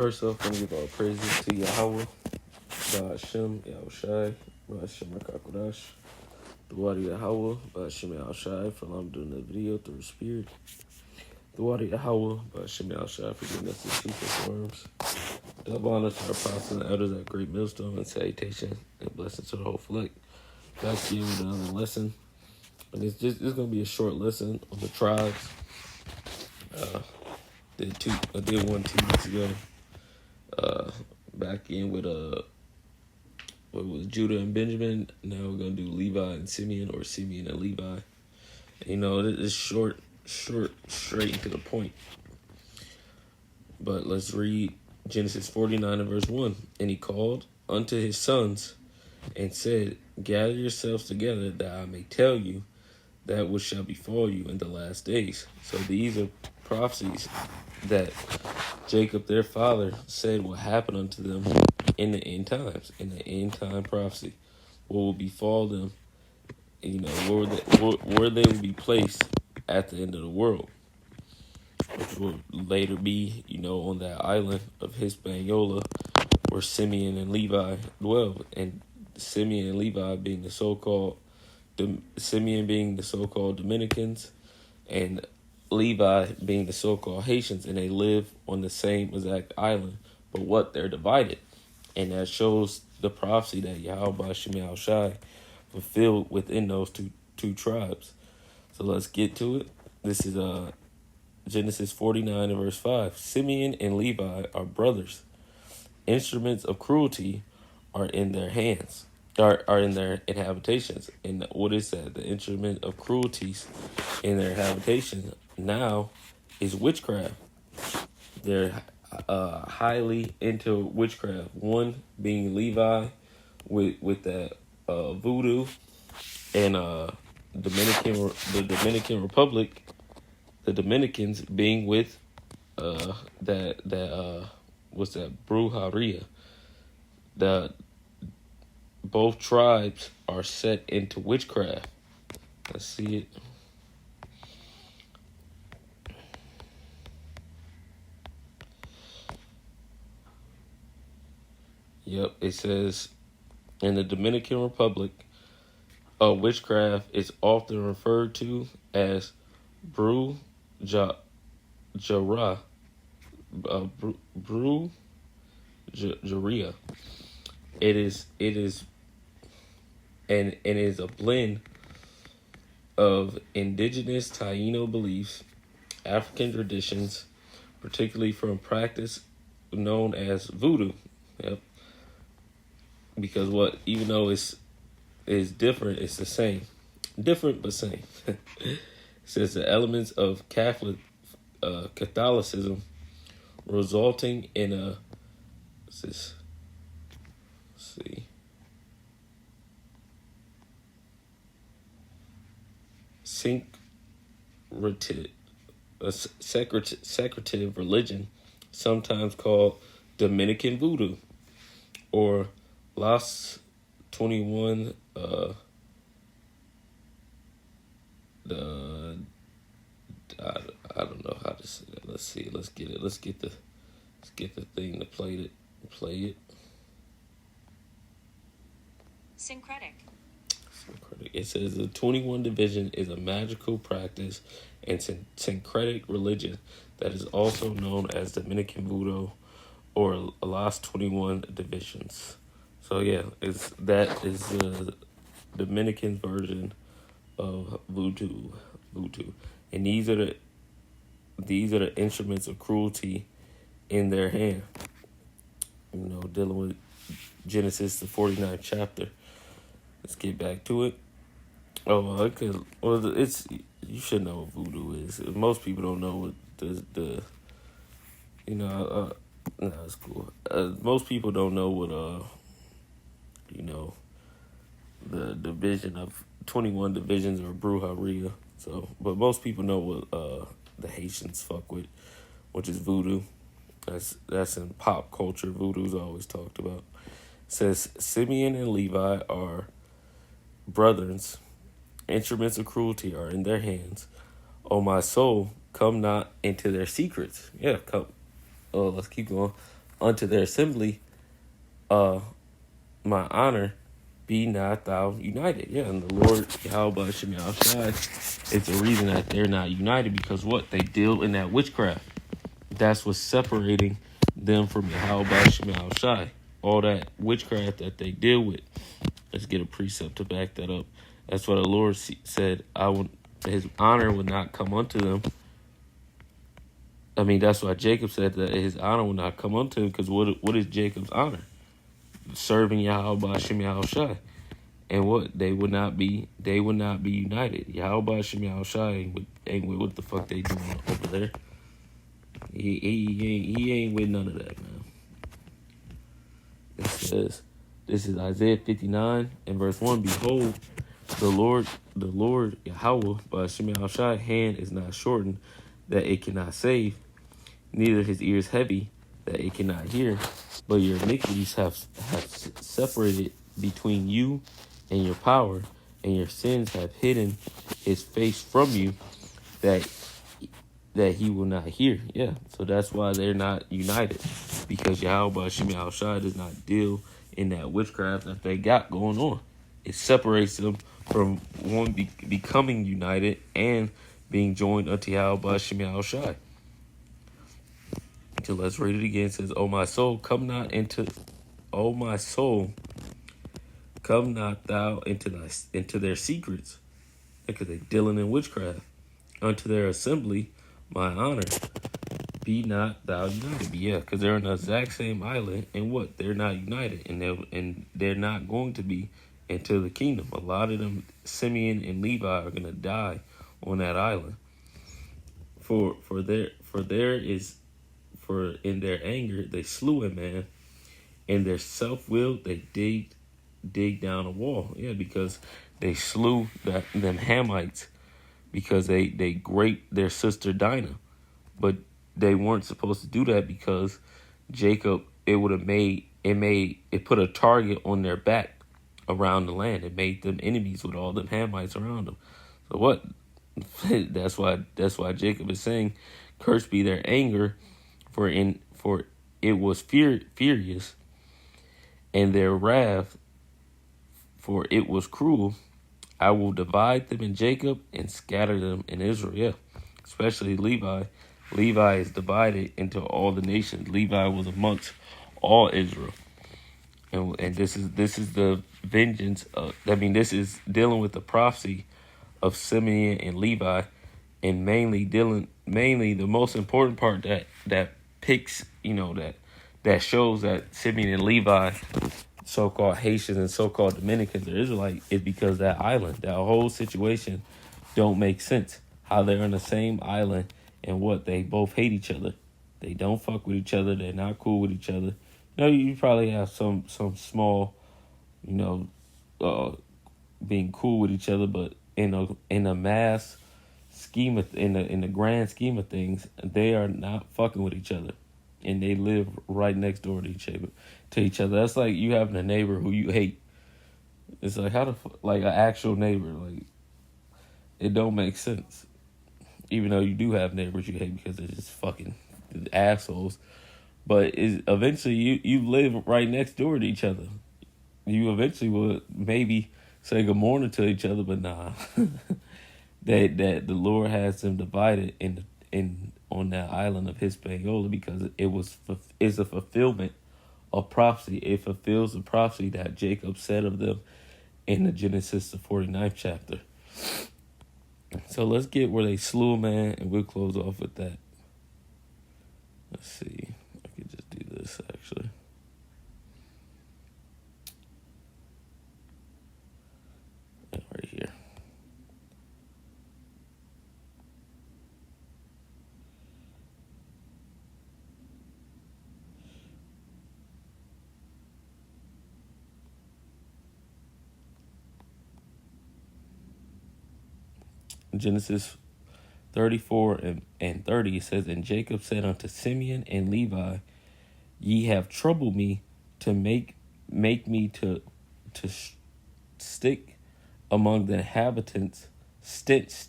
First off, I'm going to give all praises to Yahweh, Ba'ashem, Yahushai, Ba'ashem HaKakodash, the water Yahweh, Ba'ashem Yahushai, for allowing me doing the video through the Spirit. The water Yahweh, Ba'ashem Yahushai, for giving us the chief of forms. Double honor to our apostles and elders at Great Millstone, and salutation and blessings to the whole flock. Back to you with another lesson. And it's going to be a short lesson on the tribes. I did one 2 weeks ago. Back in with what was Judah and Benjamin. Now we're gonna do Levi and Simeon, or Simeon and Levi. And, it's short, straight to the point. But let's read Genesis 49 and verse 1. And he called unto his sons and said, Gather yourselves together, that I may tell you that which shall befall you in the last days. So these are prophecies that Jacob, their father, said will happen unto them in the end times, in the end time prophecy. What will befall them, where they will be placed at the end of the world, which will later be, on that island of Hispaniola, where Simeon and Levi dwell, and Simeon and Levi being the so-called Dominicans, and Levi being the so-called Haitians, and they live on the same exact island, but what they're divided. And that shows the prophecy that Yahweh Shemi Shai fulfilled within those two tribes. So let's get to it. This is Genesis 49 and verse 5. Simeon and Levi are brothers. Instruments of cruelty are in their hands, are in their habitations. And what is that? The instrument of cruelties in their habitation now is witchcraft. They're highly into witchcraft. One being Levi with that voodoo, and the Dominican Republic, the Dominicans being with what's that, brujeria. Both tribes are set into witchcraft. Let's see it. Yep, it says in the Dominican Republic, witchcraft is often referred to as brujeria. It is a blend of indigenous Taino beliefs, African traditions, particularly from practice known as voodoo. Yep. Because even though it's different, it's the same. Different but same. It says the elements of Catholicism resulting in a secretive religion, sometimes called Dominican voodoo, or Las 21, I don't know how to say that. Let's see. Let's get it. Let's get the thing to play it. Syncretic. It says the 21 division is a magical practice and syncretic religion that is also known as Dominican voodoo or Las 21 divisions. So yeah, that is the Dominican version of voodoo, and these are the instruments of cruelty in their hand. Dealing with Genesis, the 49th chapter. Let's get back to it. You should know what voodoo is. Most people don't know what it's cool. Most people don't know what the division of 21 divisions or brujeria. So, but most people know what the Haitians fuck with, which is voodoo. That's in pop culture. Voodoo's always talked about. It says Simeon and Levi are brothers. Instruments of cruelty are in their hands. O my soul, come not into their secrets. Yeah, come. Let's keep going. unto their assembly, my honor, be not thou united. Yeah, and the Lord Yahweh Shem Shai, it's the reason that they're not united because what? They deal in that witchcraft. That's what's separating them from Yahweh Shem Shai. All that witchcraft that they deal with. Let's get a precept to back that up. That's what the Lord said. His honor would not come unto them. I mean, that's why Jacob said that his honor would not come unto him. Because what is Jacob's honor? Serving Yahweh Shem Shai. And what? They would not be united. Yahweh Shem Shai ain't with what the fuck they doing over there. He ain't with none of that, man. It says, this is Isaiah 59 and verse 1. Behold, the Lord Yahweh by Shem Shai hand is not shortened that it cannot save, neither his ears heavy that it cannot hear. But your iniquities have separated between you and your power, and your sins have hidden his face from you, that he will not hear. Yeah, so that's why they're not united, because Yahweh Shem Shai does not deal in that witchcraft that they got going on. It separates them from one becoming united and being joined unto Yahweh Shem Shai. So let's read it again. It says, "O my soul, come not thou into their secrets," because they dealing in witchcraft. "Unto their assembly, my honor, be not thou united." Yeah, because they're on the exact same island, and what? They're not united, and they're not going to be into the kingdom. A lot of them, Simeon and Levi, are gonna die on that island. For in their anger they slew a man, in their self-will they dig down a wall. Yeah, because they slew them Hamites because they raped their sister Dinah, but they weren't supposed to do that because Jacob, it put a target on their back around the land. It made them enemies with all them Hamites around them. So what? that's why Jacob is saying, "Cursed be their anger, for it was furious, and their wrath, for it was cruel. I will divide them in Jacob and scatter them in Israel." Yeah, especially Levi. Levi is divided into all the nations. Levi was amongst all Israel, and this is the vengeance. This is dealing with the prophecy of Simeon and Levi, and mainly the most important part that picks, that shows that Simeon and Levi, so-called Haitians and so-called Dominicans are Israelite, is because that island, that whole situation don't make sense. How they're on the same island and what they both hate each other. They don't fuck with each other. They're not cool with each other. You probably have some small, being cool with each other, but in a mass scheme in the grand scheme of things, they are not fucking with each other, and they live right next door to each other. That's like you having a neighbor who you hate. It's like like an actual neighbor. Like, it don't make sense. Even though you do have neighbors you hate because they're just fucking assholes, but eventually you live right next door to each other. You eventually will maybe say good morning to each other, but nah. that the Lord has them divided in on that island of Hispaniola because it's a fulfillment of prophecy. It fulfills the prophecy that Jacob said of them in the Genesis, the 49th chapter. So let's get where they slew a man, and we'll close off with that. Let's see. I could just do this, actually. Right here. Genesis 34 and 30, it says, "And Jacob said unto Simeon and Levi, Ye have troubled me to make me to stick among the inhabitants, stink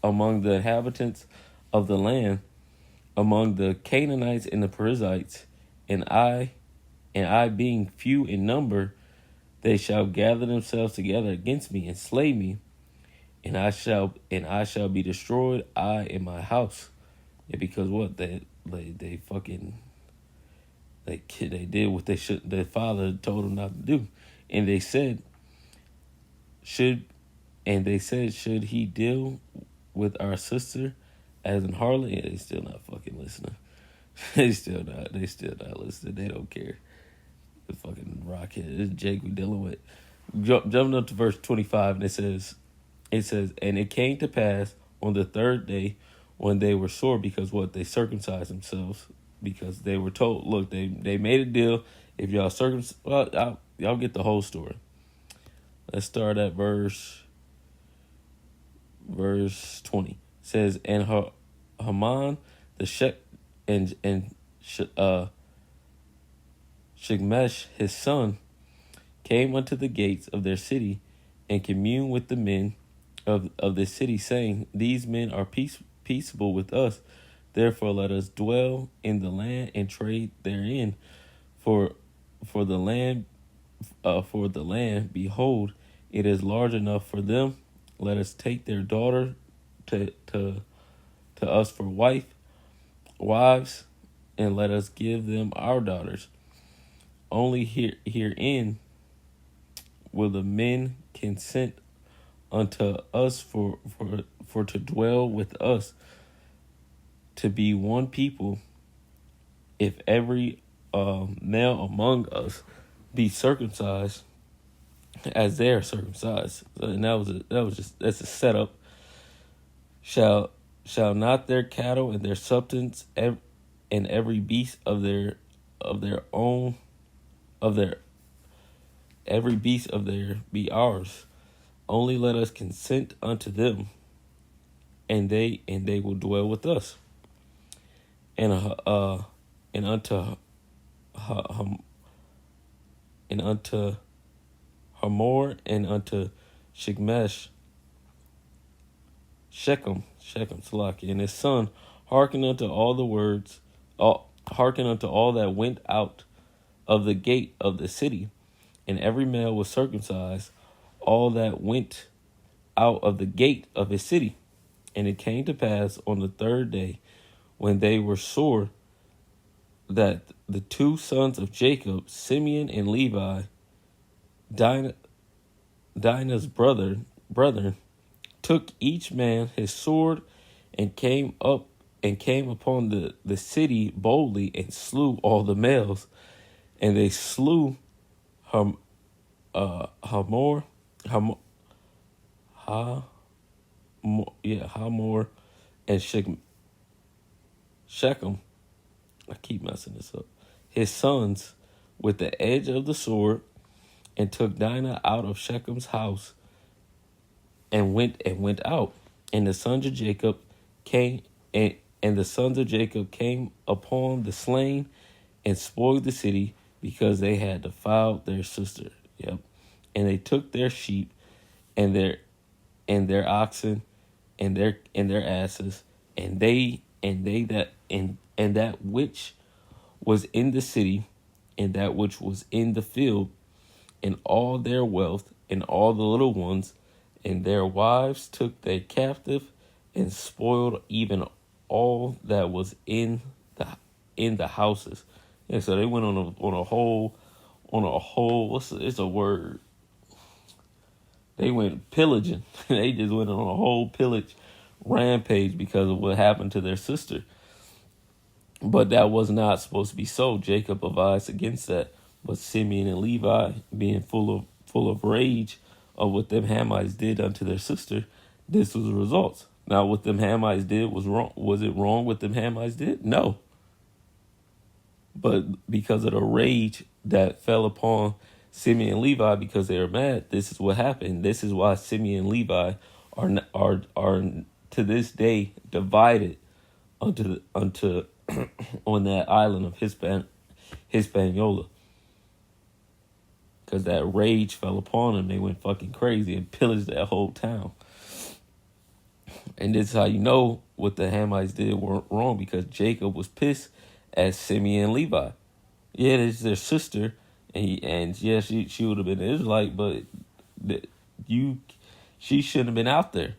among the inhabitants of the land, among the Canaanites and the Perizzites, and I being few in number, they shall gather themselves together against me and slay me, and I shall be destroyed, I and my house. Yeah, because what they fucking they did what they should. Their father told them not to do, and they said should should he deal with our sister as an harlot? Yeah, they still not fucking listening. They still not. They still not listening. They don't care. The fucking rockhead. This Jake we dealing with. Jumping up to verse 25, and it says, and it came to pass on the third day when they were sore because what they circumcised themselves because they were told, look, they made a deal. If y'all y'all get the whole story. Let's start at verse 20. It says, and Haman the Shigmesh his son came unto the gates of their city and communed with the men of the city, saying, these men are peaceable with us. Therefore let us dwell in the land and trade therein. For the land, behold, it is large enough for them. Let us take their daughter to us for wives, and let us give them our daughters. Only herein will the men consent unto us for to dwell with us, to be one people, if every male among us be circumcised as they are circumcised. And that's a setup. Shall not their cattle and their substance and every beast of their own of their every beast of their be ours? Only let us consent unto them, and they will dwell with us. And unto Hamor and unto Shechem, Salaki, and his son, hearken unto all the words, hearken unto all that went out of the gate of the city, and every male was circumcised, all that went out of the gate of his city. And it came to pass on the third day, when they were sore, that the two sons of Jacob, Simeon and Levi, Dinah's brethren, took each man his sword and came upon the city boldly and slew all the males. And they slew Hamor and Shechem. I keep messing this up. His sons with the edge of the sword, and took Dinah out of Shechem's house, and went out. And the sons of Jacob came upon the slain and spoiled the city, because they had defiled their sister. Yep. And they took their sheep and their oxen and their asses, and that which was in the city, and that which was in the field, and all their wealth, and all the little ones, and their wives took they captive, and spoiled even all that was in the houses. And so they went on a whole it's a word. They went pillaging. They just went on a whole pillage rampage because of what happened to their sister. But that was not supposed to be so. Jacob advised against that. But Simeon and Levi, being full of rage of what them Hamites did unto their sister, this was the result. Now, what them Hamites did was wrong. Was it wrong what them Hamites did? No. But because of the rage that fell upon Simeon and Levi, because they were mad, this is what happened. This is why Simeon and Levi are to this day divided unto on that island of Hispaniola. Because that rage fell upon them. They went fucking crazy and pillaged that whole town. And this is how you know what the Hamites did were wrong, because Jacob was pissed at Simeon and Levi. Yeah, it's their sister, and yeah, she would have been an Israelite, but you she shouldn't have been out there.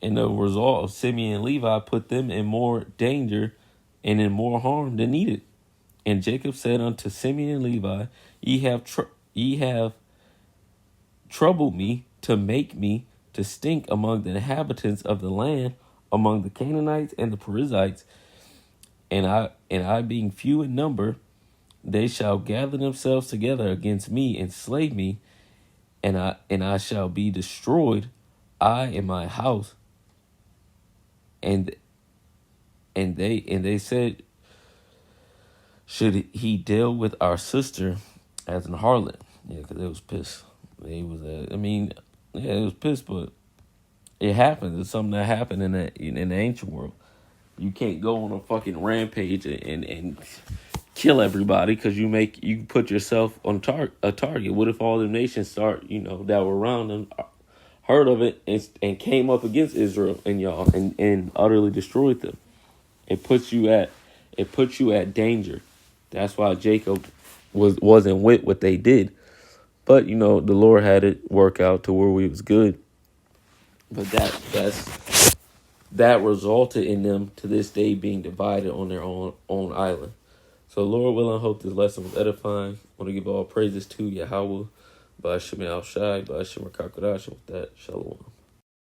And the result of Simeon and Levi put them in more danger and in more harm than needed. And Jacob said unto Simeon and Levi, ye have troubled me to make me to stink among the inhabitants of the land, among the Canaanites and the Perizzites, and I being few in number, they shall gather themselves together against me and slay me, and I shall be destroyed, I and my house. And they said, should he deal with our sister as an harlot? Yeah, because they was pissed. They was, it was pissed, but it happens. It's something that happened in the ancient world. You can't go on a fucking rampage and kill everybody, because you put yourself on a target. What if all the nations start, that were around them, heard of it and came up against Israel and y'all and utterly destroyed them? It puts you at danger. That's why Jacob wasn't with what they did. But the Lord had it work out to where we was good. But that resulted in them to this day being divided on their own island. So Lord willing, I hope this lesson was edifying. I want to give all praises to Yahweh, Ba'ashem Al Shai, Ba'ashem Rakakadash. With that, Shalom.